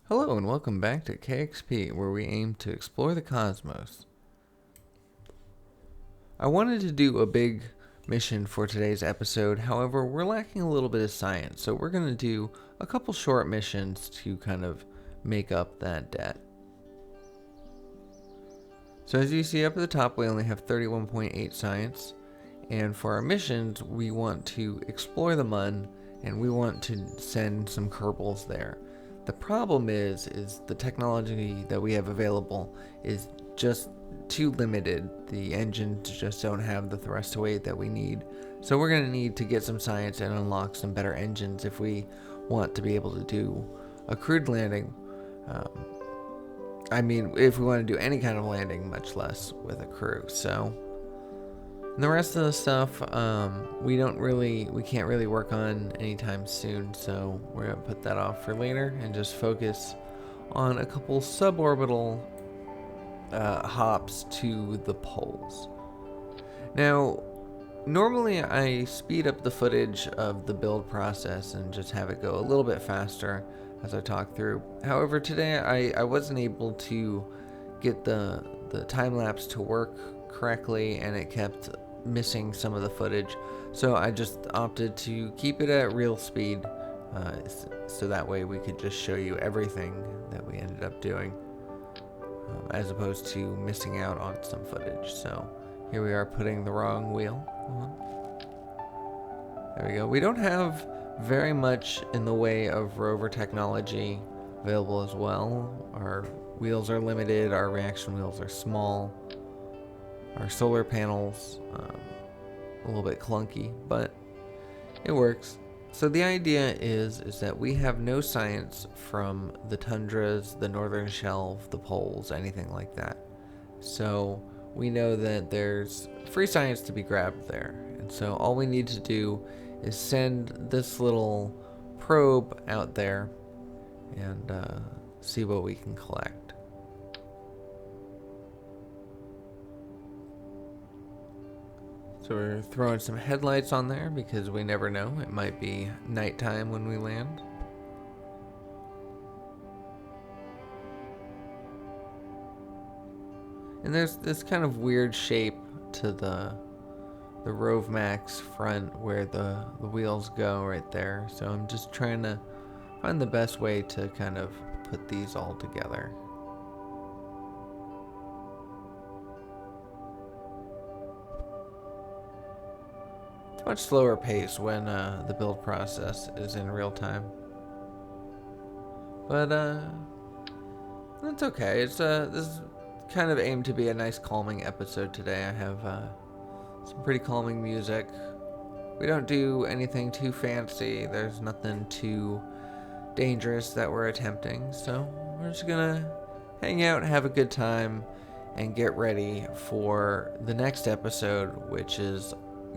Hello and welcome back to KXP, where we aim to explore the cosmos. I wanted to do a big mission for today's episode, however, we're lacking a little bit of science, so we're going to do a couple short missions to kind of make up that debt. So as you see up at the top, we only have 31.8 science, and for our missions, we want to explore the Mun, and we want to send some Kerbals there. The problem is the technology that we have available is just too limited. The engines just don't have the thrust to weight that we need. So we're going to need to get some science and unlock some better engines if we want to be able to do a crewed landing. If we want to do any kind of landing, much less with a crew. So and the rest of the stuff, we can't really work on anytime soon, so we're going to put that off for later and just focus on a couple suborbital hops to the poles. Now, normally I speed up the footage of the build process and just have it go a little bit faster as I talk through. However, today I wasn't able to get the time-lapse to work correctly, and it kept missing some of the footage, so I just opted to keep it at real speed, so that way we could just show you everything that we ended up doing, as opposed to missing out on some footage. So here we are putting the wrong wheel on. There we go. We don't have very much in the way of rover technology available as well. Our wheels are limited, our reaction wheels are small. Our solar panels, a little bit clunky, but it works. So the idea is that we have no science from the tundras, the northern shelf, the poles, anything like that. So we know that there's free science to be grabbed there. And so all we need to do is send this little probe out there and see what we can collect. So we're throwing some headlights on there because we never know. It might be nighttime when we land. And there's this kind of weird shape to the Rove Max front where the wheels go right there. So I'm just trying to find the best way to kind of put these all together. Much slower pace when the build process is in real time, but that's okay. This is kind of aimed to be a nice calming episode today. I have some pretty calming music. We don't do anything too fancy. There's nothing too dangerous that we're attempting, so we're just gonna hang out, have a good time, and get ready for the next episode, which is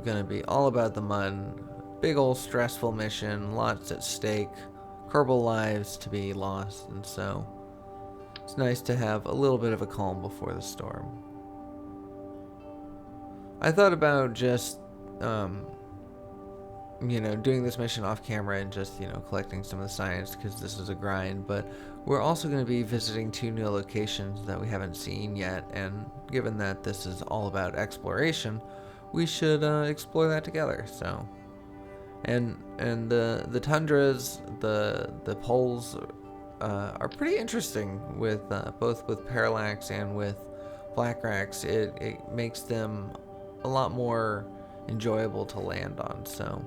gonna be all about the Mun. Big old stressful mission, lots at stake, Kerbal lives to be lost, and so it's nice to have a little bit of a calm before the storm. I thought about just doing this mission off camera and just collecting some of the science, because this is a grind, but we're also going to be visiting 2 new locations that we haven't seen yet, and given that this is all about exploration, we should explore that together. So, and the tundras, the poles are pretty interesting with both with parallax and with black racks. It makes them a lot more enjoyable to land on. So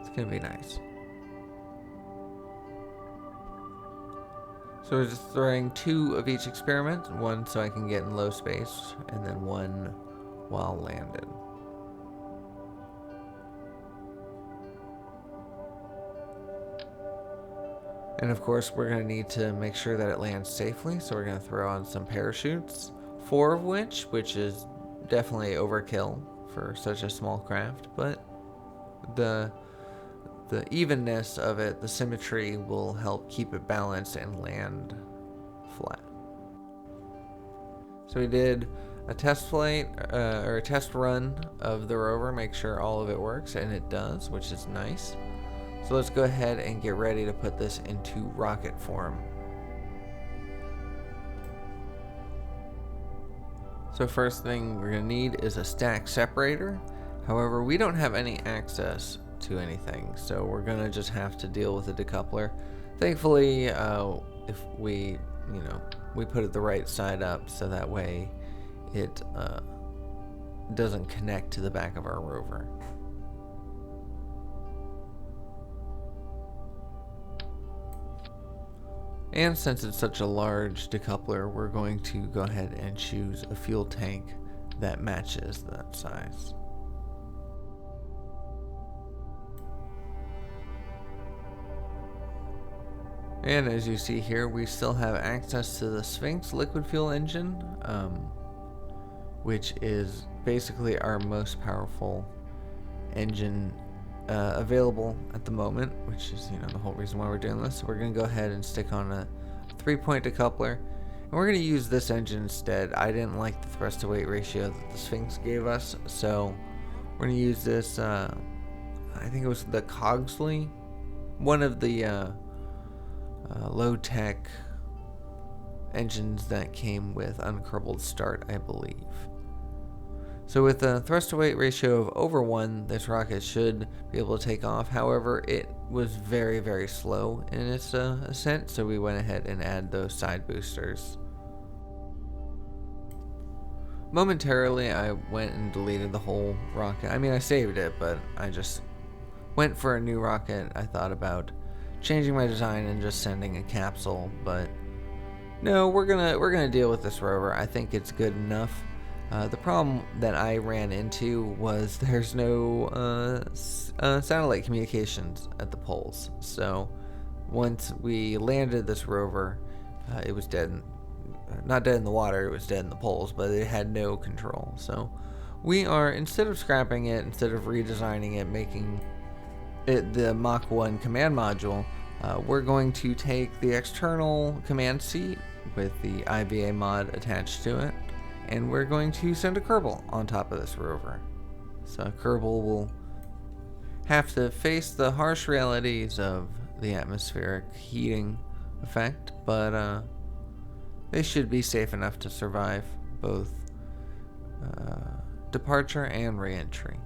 it's gonna be nice. So we're just throwing 2 of each experiment, one so I can get in low space, and then one while landed. And of course, we're going to need to make sure that it lands safely, so we're going to throw on some parachutes, 4 of which is definitely overkill for such a small craft, but the evenness of it, the symmetry, will help keep it balanced and land flat. So we did a test flight or a test run of the rover, make sure all of it works, and it does, which is nice. So let's go ahead and get ready to put this into rocket form. So first thing we're going to need is a stack separator. However, we don't have any access to anything, so we're going to just have to deal with a decoupler. Thankfully, if we put it the right side up so that way it doesn't connect to the back of our rover. And since it's such a large decoupler, we're going to go ahead and choose a fuel tank that matches that size. And as you see here, we still have access to the Sphinx liquid fuel engine, which is basically our most powerful engine available at the moment, which is the whole reason why we're doing this. So we're going to go ahead and stick on a 3-point decoupler, and we're going to use this engine instead. I didn't like the thrust to weight ratio that the Sphinx gave us, so we're going to use this. I think it was the Cogsley, one of the low-tech engines that came with uncurbled start, I believe. So with a thrust to weight ratio of over 1, this rocket should be able to take off. However, it was very, very slow in its ascent, so we went ahead and added those side boosters. Momentarily, I went and deleted the whole rocket. I mean, I saved it, but I just went for a new rocket. I thought about changing my design and just sending a capsule, but no, we're gonna deal with this rover. I think it's good enough. The problem that I ran into was there's no satellite communications at the poles. So once we landed this rover, it was dead. Not dead in the water, it was dead in the poles, but it had no control. So we are, instead of scrapping it, instead of redesigning it, making it the Mach 1 command module, we're going to take the external command seat with the IVA mod attached to it, and we're going to send a Kerbal on top of this rover. So Kerbal will have to face the harsh realities of the atmospheric heating effect, but they should be safe enough to survive both departure and re-entry.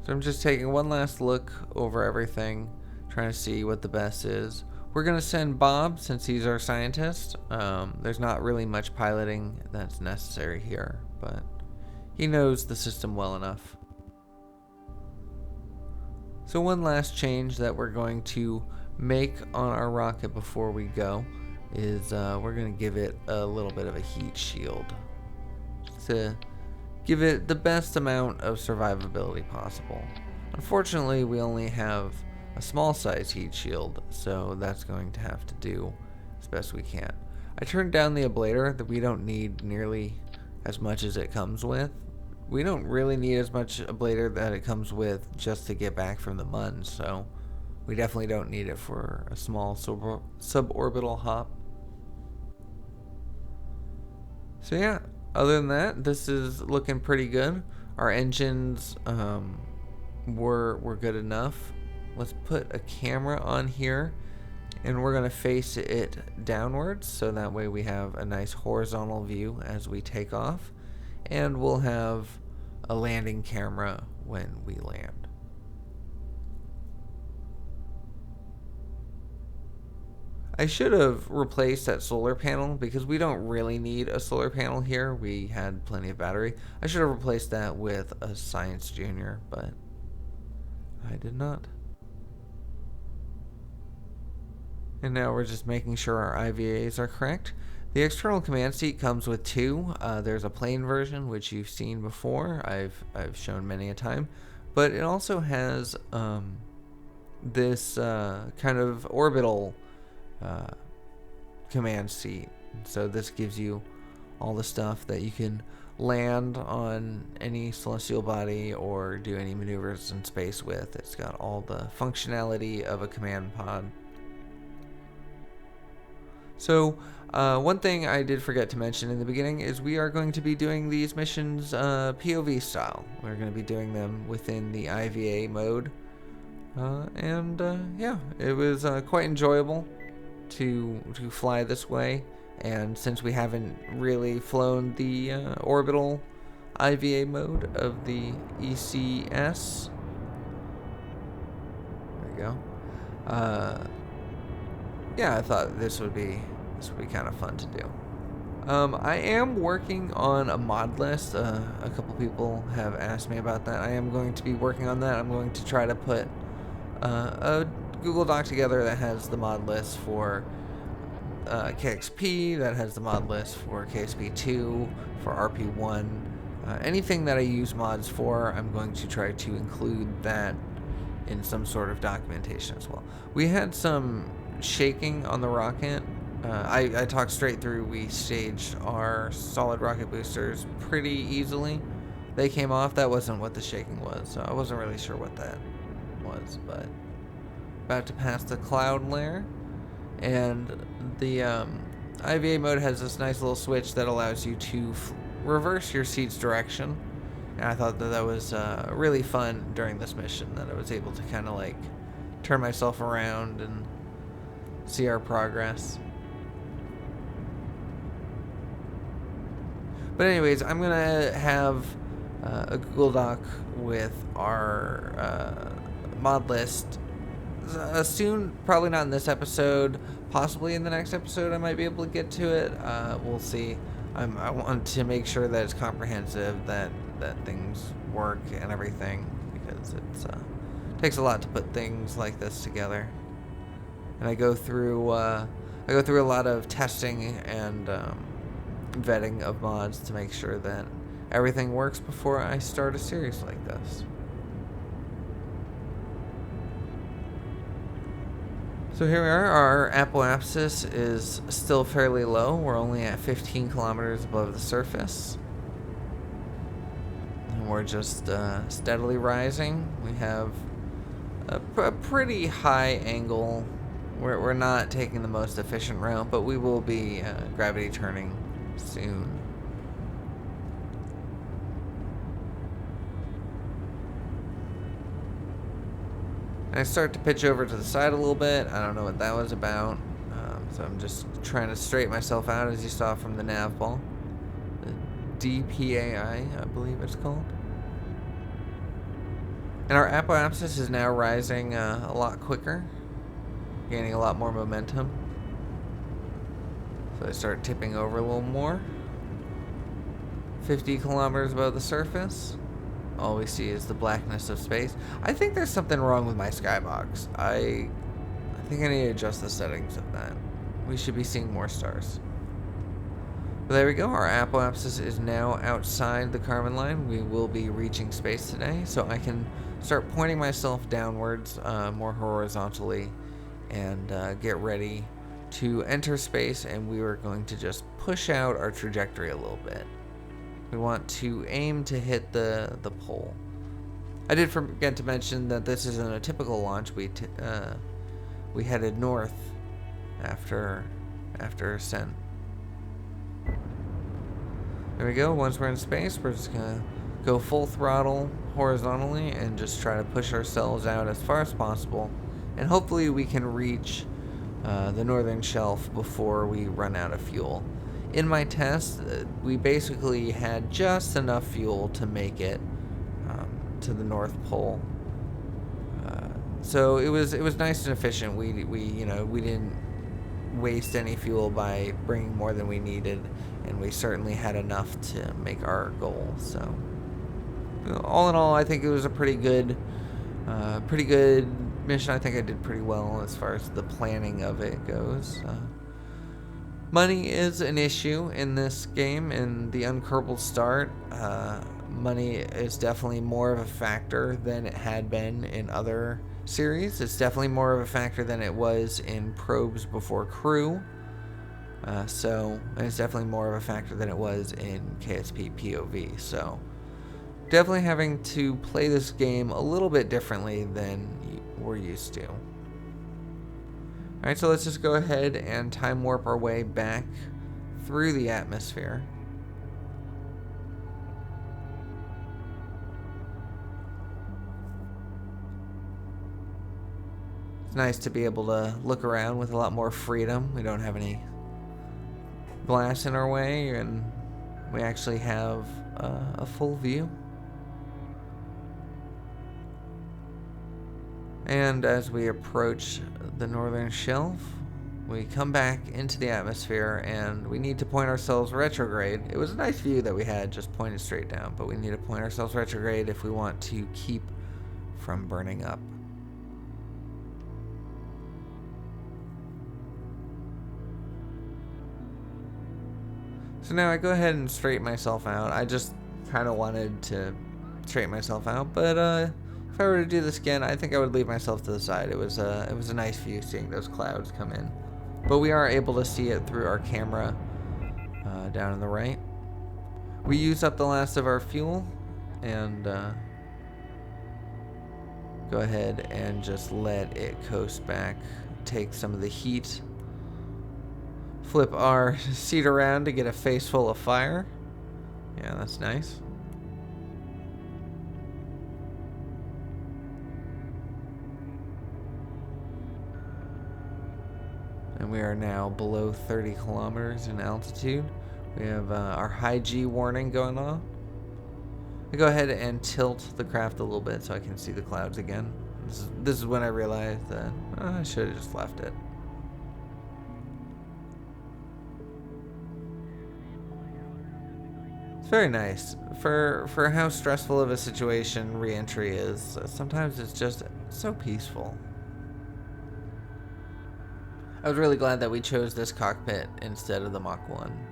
So I'm just taking one last look over everything, trying to see what the best is. We're going to send Bob, since he's our scientist. There's not really much piloting that's necessary here, but he knows the system well enough. So one last change that we're going to make on our rocket before we go is we're going to give it a little bit of a heat shield to give it the best amount of survivability possible. Unfortunately, we only have a small size heat shield, so that's going to have to do as best we can. I turned down the ablator, that we don't need nearly as much as it comes with. We don't really need as much ablator that it comes with just to get back from the MUN, so we definitely don't need it for a small suborbital hop. So yeah, other than that, this is looking pretty good. Our engines were good enough. Let's put a camera on here, and we're going to face it downwards, so that way we have a nice horizontal view as we take off, and we'll have a landing camera when we land. I should have replaced that solar panel because we don't really need a solar panel here. We had plenty of battery. I should have replaced that with a Science Junior, but I did not. And now we're just making sure our IVAs are correct. The external command seat comes with two. There's a plain version, which you've seen before. I've shown many a time. But it also has this kind of orbital command seat. So this gives you all the stuff that you can land on any celestial body or do any maneuvers in space with. It's got all the functionality of a command pod. So, one thing I did forget to mention in the beginning is we are going to be doing these missions POV style. We're going to be doing them within the IVA mode. Yeah, it was quite enjoyable to fly this way. And since we haven't really flown the orbital IVA mode of the ECS, there we go. Yeah, I thought this would be kind of fun to do. I am working on a mod list. A couple people have asked me about that. I am going to be working on that. I'm going to try to put a Google Doc together that has the mod list for KXP, that has the mod list for KXP2, for RP1. Anything that I use mods for, I'm going to try to include that in some sort of documentation as well. We had some shaking on the rocket. I talked straight through. We staged our solid rocket boosters pretty easily. They came off. That wasn't what the shaking was, so I wasn't really sure what that was, but about to pass the cloud layer, and the IVA mode has this nice little switch that allows you to reverse your seat's direction, and I thought that was really fun during this mission, that I was able to kind of like turn myself around and see our progress. But anyways, I'm gonna have a Google Doc with our mod list soon, probably not in this episode, possibly in the next episode I might be able to get to it. We'll see. I want to make sure that it's comprehensive, that things work and everything, because it takes a lot to put things like this together. And I go through a lot of testing and vetting of mods to make sure that everything works before I start a series like this. So here we are. Our apoapsis is still fairly low. We're only at 15 kilometers above the surface. And we're just steadily rising. We have a pretty high angle. We're not taking the most efficient route, but we will be gravity turning soon. I start to pitch over to the side a little bit. I don't know what that was about. So I'm just trying to straighten myself out, as you saw from the nav ball. The DPAI, I believe it's called. And our apoapsis is now rising a lot quicker, gaining a lot more momentum. So I start tipping over a little more. 50 kilometers above the surface. All we see is the blackness of space. I think there's something wrong with my skybox. I think I need to adjust the settings of that. We should be seeing more stars. But there we go. Our apoapsis is now outside the Kármán line. We will be reaching space today, so I can start pointing myself downwards more horizontally and get ready to enter space, and we are going to just push out our trajectory a little bit. We want to aim to hit the pole. I did forget to mention that this isn't a typical launch. We headed north after ascent. There we go. Once we're in space, we're just gonna go full throttle horizontally and just try to push ourselves out as far as possible, and hopefully we can reach the northern shelf before we run out of fuel. In my test, we basically had just enough fuel to make it to the North Pole. So it was nice and efficient. We didn't waste any fuel by bringing more than we needed, and we certainly had enough to make our goal. So all in all, I think it was a pretty good mission. I think I did pretty well as far as the planning of it goes. Money is an issue in this game. In the Uncurbed start, money is definitely more of a factor than it had been in other series. It's definitely more of a factor than it was in Probes Before Crew. And it's definitely more of a factor than it was in KXP POV. So definitely having to play this game a little bit differently than we're used to. Alright, so let's just go ahead and time warp our way back through the atmosphere. It's nice to be able to look around with a lot more freedom. We don't have any glass in our way, and we actually have a full view. And as we approach the northern shelf, we come back into the atmosphere, and we need to point ourselves retrograde. It was a nice view that we had just pointed straight down, but we need to point ourselves retrograde if we want to keep from burning up. So now I go ahead and straighten myself out. I just kind of wanted to straighten myself out, but if I were to do this again, I think I would leave myself to the side. It was a nice view seeing those clouds come in, but we are able to see it through our camera down on the right. We used up the last of our fuel, and go ahead and just let it coast back, take some of the heat. Flip our seat around to get a face full of fire. Yeah, that's nice. And we are now below 30 kilometers in altitude. We have our high G warning going on. I go ahead and tilt the craft a little bit so I can see the clouds again. This is when I realized that I should have just left it. Very nice. For how stressful of a situation re-entry is, sometimes it's just so peaceful. I was really glad that we chose this cockpit instead of the Mach 1.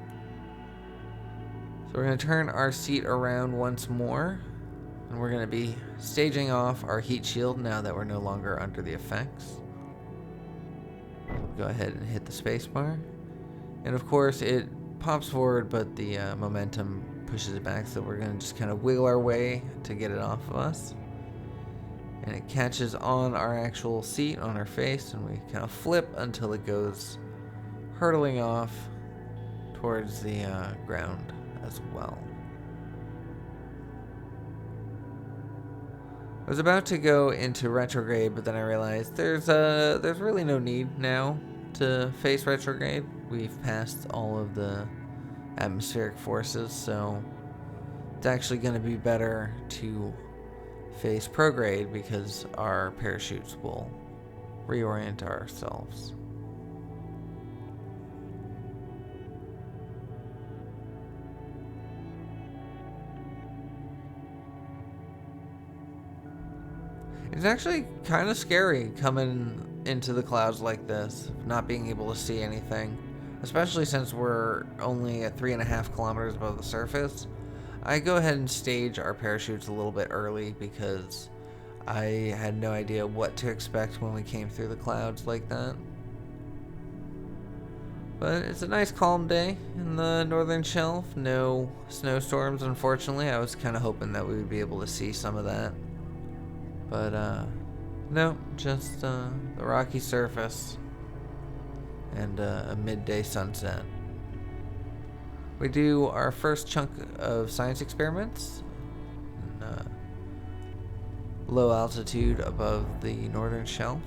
So we're going to turn our seat around once more, and we're going to be staging off our heat shield now that we're no longer under the effects. Go ahead and hit the spacebar. And of course it pops forward, but the momentum pushes it back, so we're going to just kind of wiggle our way to get it off of us. And it catches on our actual seat, on our face, and we kind of flip until it goes hurtling off towards the ground as well. I was about to go into retrograde, but then I realized there's really no need now to face retrograde. We've passed all of the atmospheric forces, so it's actually going to be better to face prograde because our parachutes will reorient ourselves. It's actually kind of scary coming into the clouds like this, not being able to see anything. Especially since we're only at 3.5 kilometers above the surface. I go ahead and stage our parachutes a little bit early because I had no idea what to expect when we came through the clouds like that. But it's a nice calm day in the northern shelf. No snowstorms, unfortunately. I was kind of hoping that we would be able to see some of that. But no, just the rocky surface and a midday sunset. We do our first chunk of science experiments in low altitude above the northern shelf.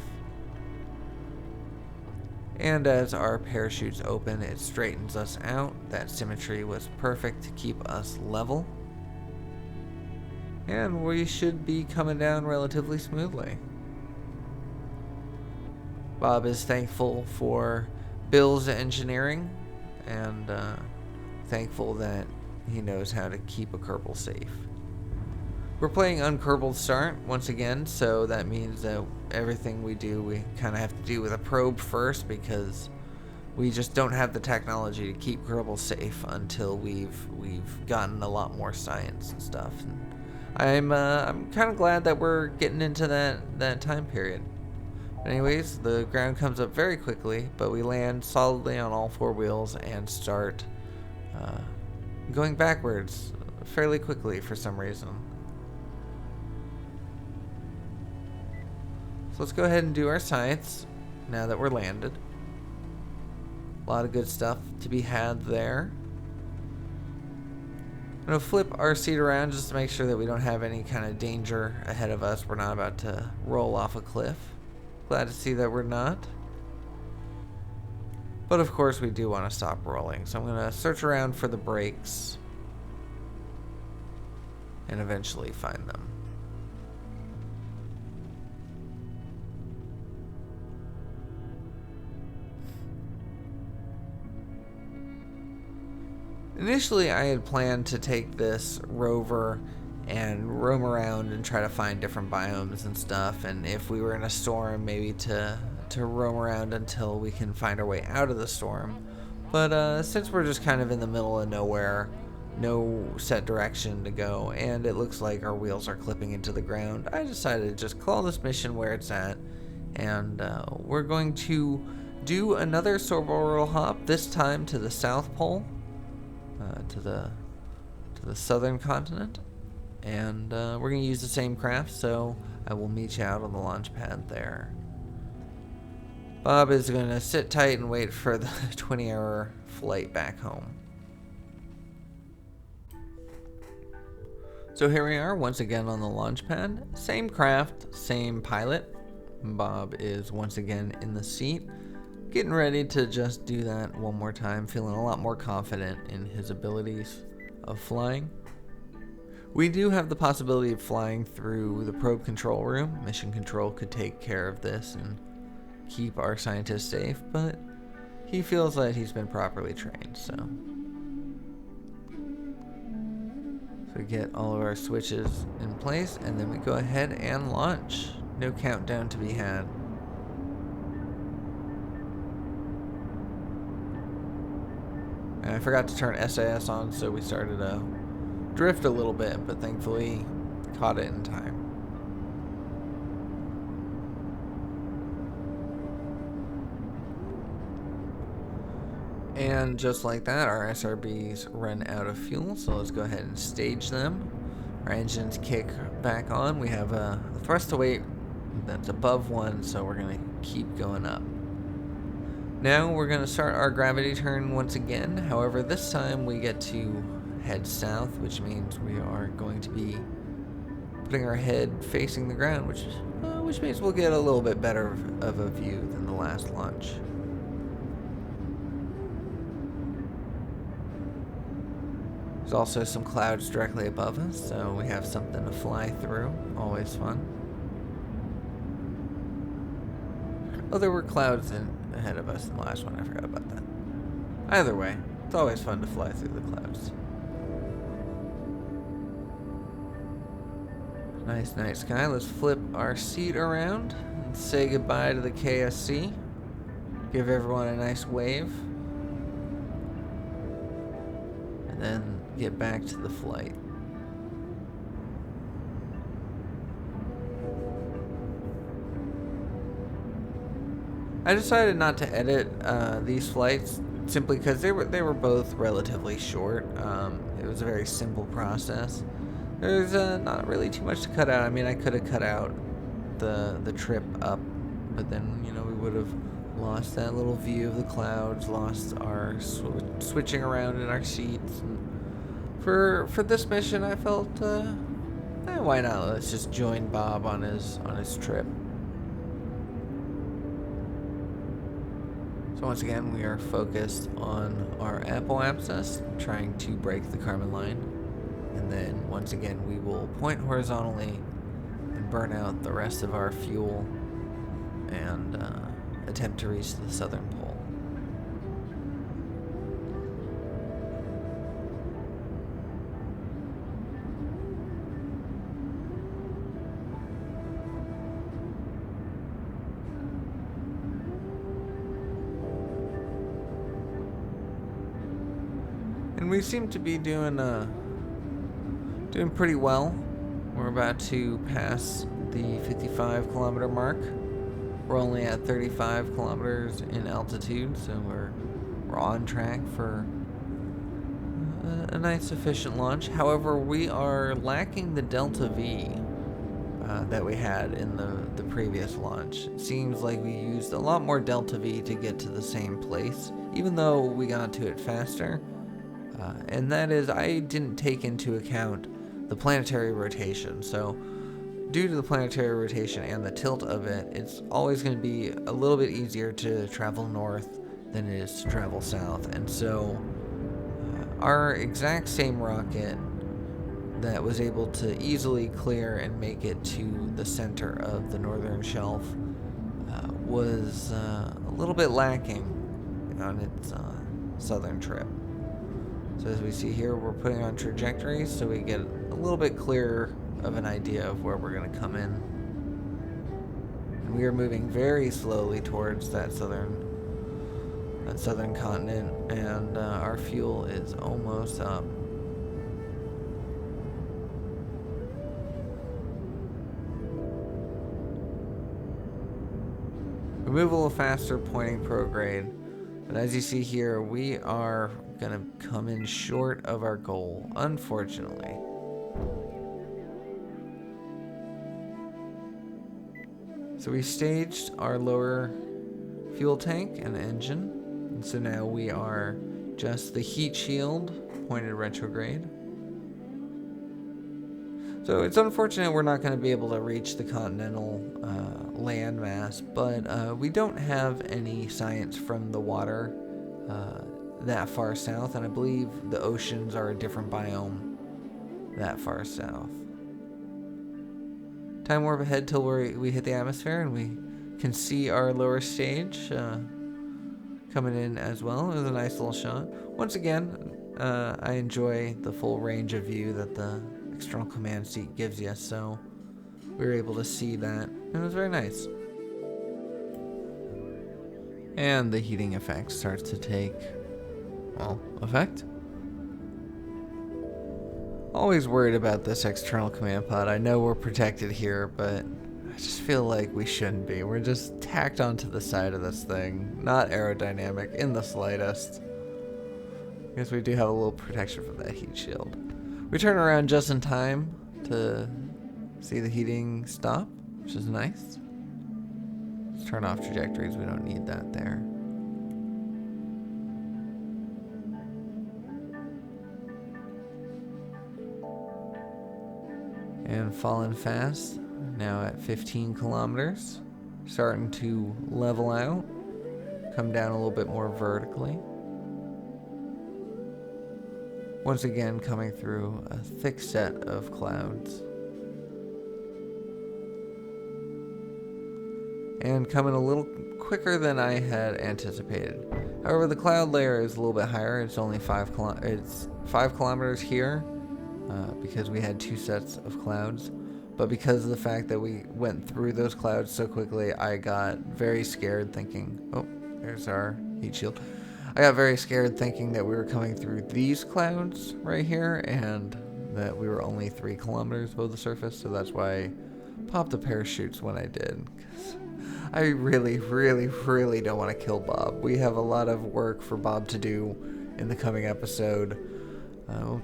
And as our parachutes open, it straightens us out. That symmetry was perfect to keep us level. And we should be coming down relatively smoothly. Bob is thankful for Bill's engineering and thankful that he knows how to keep a Kerbal safe. We're playing unkerbal start once again, so that means that everything we do, we kind of have to do with a probe first because we just don't have the technology to keep Kerbal safe until we've gotten a lot more science and stuff. And I'm kind of glad that we're getting into that time period. Anyways, the ground comes up very quickly, but we land solidly on all four wheels and start going backwards fairly quickly for some reason. So let's go ahead and do our science. now that we're landed. A lot of good stuff to be had there. I'm going to flip our seat around just to make sure that we don't have any kind of danger ahead of us. We're not about to roll off a cliff. Glad to see that we're not. But of course we do want to stop rolling. So I'm going to search around for the brakes and eventually find them. Initially, I had planned to take this rover and roam around and try to find different biomes and stuff, and if we were in a storm, maybe to roam around until we can find our way out of the storm. But since we're just kind of in the middle of nowhere, no set direction to go, and it looks like our wheels are clipping into the ground, I decided to just call this mission where it's at, and we're going to do another suborbital hop, this time to the South Pole. To the southern continent, and we're going to use the same craft, so I will meet you out on the launch pad there. Bob is going to sit tight and wait for the 20-hour flight back home. So here we are once again on the launch pad, same craft, same pilot. Bob is once again in the seat, getting ready to just do that one more time, feeling a lot more confident in his abilities of flying. We do have the possibility of flying through the probe control room. Mission control could take care of this and keep our scientists safe, but he feels that he's been properly trained, so we get all of our switches in place, and then we go ahead and launch. No countdown to be had. And I forgot to turn SAS on, so we started to drift a little bit, but thankfully caught it in time. And just like that, our SRBs run out of fuel, so let's go ahead and stage them. Our engines kick back on. We have a thrust to weight that's above 1, so we're going to keep going up. Now we're going to start our gravity turn once again. However, this time we get to head south, which means we are going to be putting our head facing the ground, which means we'll get a little bit better of a view than the last launch. There's also some clouds directly above us, so we have something to fly through. Always fun. Oh, there were clouds ahead of us in the last one. I forgot about that. Either way, it's always fun to fly through the clouds. Nice night sky. Let's flip our seat around and say goodbye to the KSC. Give everyone a nice wave. And then get back to the flight. I decided not to edit these flights simply because they were both relatively short. It was a very simple process. There's not really too much to cut out. I mean, I could have cut out the trip up, but then we would have lost that little view of the clouds, lost our switching around in our seats. And for this mission, I felt why not? Let's just join Bob on his trip. So once again, we are focused on our Apple abscess, trying to break the Kármán line. And then once again, we will point horizontally and burn out the rest of our fuel and attempt to reach the southern pole. And we seem to be doing pretty well. We're about to pass the 55-kilometer mark. We're only at 35 kilometers in altitude, so we're on track for a nice efficient launch. However, we are lacking the Delta V. that we had in the previous launch. It seems like we used a lot more delta V to get to the same place, even though we got to it faster. And that is, I didn't take into account the planetary rotation. So due to the planetary rotation and the tilt of it, it's always going to be a little bit easier to travel north than it is to travel south. And so our exact same rocket that was able to easily clear and make it to the center of the northern shelf was a little bit lacking on its southern trip. So as we see here, we're putting on trajectories so we get a little bit clearer of an idea of where we're going to come in. And we are moving very slowly towards that southern continent, and our fuel is almost up. We move a little faster pointing prograde, but as you see here, we are going to come in short of our goal, unfortunately. So we staged our lower fuel tank and engine, and so now we are just the heat shield pointed retrograde. So it's unfortunate we're not going to be able to reach the continental landmass, but we don't have any science from the water that far south, and I believe the oceans are a different biome that far south. Time warp ahead till we hit the atmosphere, and we can see our lower stage coming in as well. It was a nice little shot. Once again, I enjoy the full range of view that the external command seat gives you, so we were able to see that, and it was very nice. And the heating effect starts to take, well, effect. Always worried about this external command pod. I know we're protected here, but I just feel like we shouldn't be. We're just tacked onto the side of this thing. Not aerodynamic in the slightest. I guess we do have a little protection from that heat shield. We turn around just in time to see the heating stop, which is nice. Let's turn off trajectories. We don't need that there. And falling fast, now at 15 kilometers. Starting to level out, come down a little bit more vertically. Once again, coming through a thick set of clouds. And coming a little quicker than I had anticipated. However, the cloud layer is a little bit higher. It's only 5 kilometers here. Because we had 2 sets of clouds, but because of the fact that we went through those clouds so quickly, I got very scared thinking, oh, there's our heat shield. I got very scared thinking that we were coming through these clouds right here and that we were only 3 kilometers above the surface, so that's why I popped the parachutes when I did. 'Cause I really, really, really don't want to kill Bob. We have a lot of work for Bob to do in the coming episode.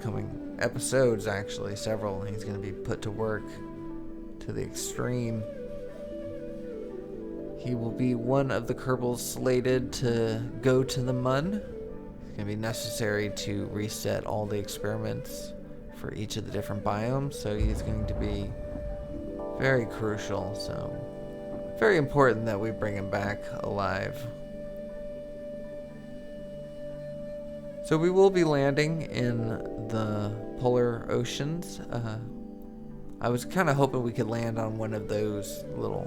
Coming episodes, actually, several. He's going to be put to work to the extreme. He will be one of the Kerbals slated to go to the Mun. It's going to be necessary to reset all the experiments for each of the different biomes, so he's going to be very crucial. So very important that we bring him back alive. So we will be landing in the polar oceans. I was kind of hoping we could land on one of those little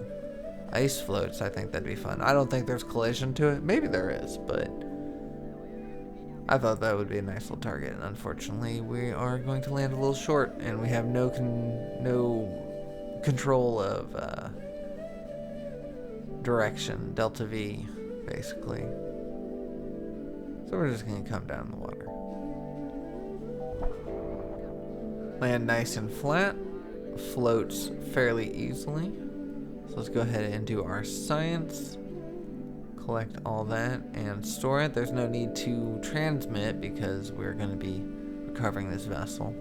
ice floats. I think that'd be fun. I don't think there's collision to it. Maybe there is, but I thought that would be a nice little target. And unfortunately, we are going to land a little short, and we have no control of direction, delta V, basically. So we're just going to come down the water. Land nice and flat. Floats fairly easily. So let's go ahead and do our science. Collect all that and store it. There's no need to transmit because we're going to be recovering this vessel.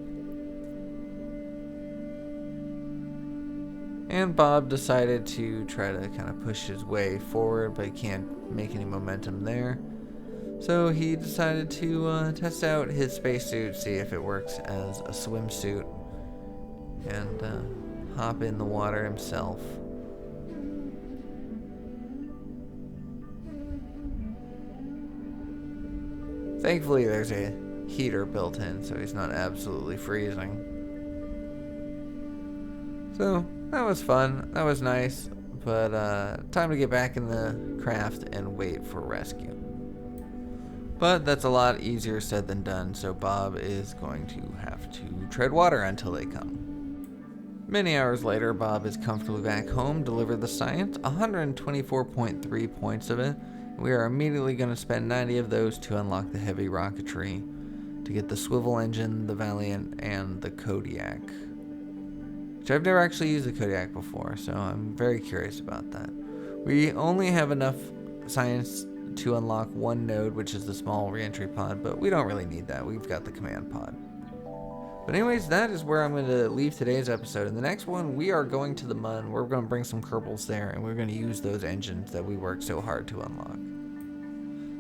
And Bob decided to try to kind of push his way forward, but he can't make any momentum there. So he decided to test out his spacesuit, see if it works as a swimsuit, and hop in the water himself. Thankfully, there's a heater built in, so he's not absolutely freezing. So that was fun. That was nice. But time to get back in the craft and wait for rescue. But that's a lot easier said than done, so Bob is going to have to tread water until they come. Many hours later, Bob is comfortably back home, delivered the science, 124.3 points of it. We are immediately going to spend 90 of those to unlock the heavy rocketry, to get the swivel engine, the Valiant, and the Kodiak. Which I've never actually used the Kodiak before, so I'm very curious about that. We only have enough science to unlock one node, which is the small reentry pod, but we don't really need that. We've got the command pod. But anyways, that is where I'm going to leave today's episode. In the next one, we are going to the Mun. We're going to bring some Kerbals there, and we're going to use those engines that we worked so hard to unlock.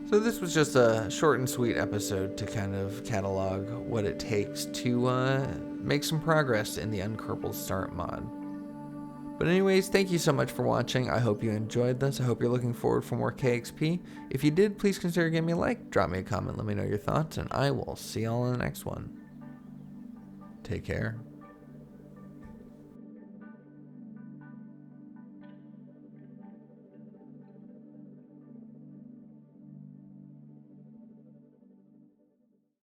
So this was just a short and sweet episode to kind of catalog what it takes to make some progress in the Unkerbal Start mod. But anyways, thank you so much for watching. I hope you enjoyed this. I hope you're looking forward for more KXP. If you did, please consider giving me a like, drop me a comment, let me know your thoughts, and I will see y'all in the next one. Take care.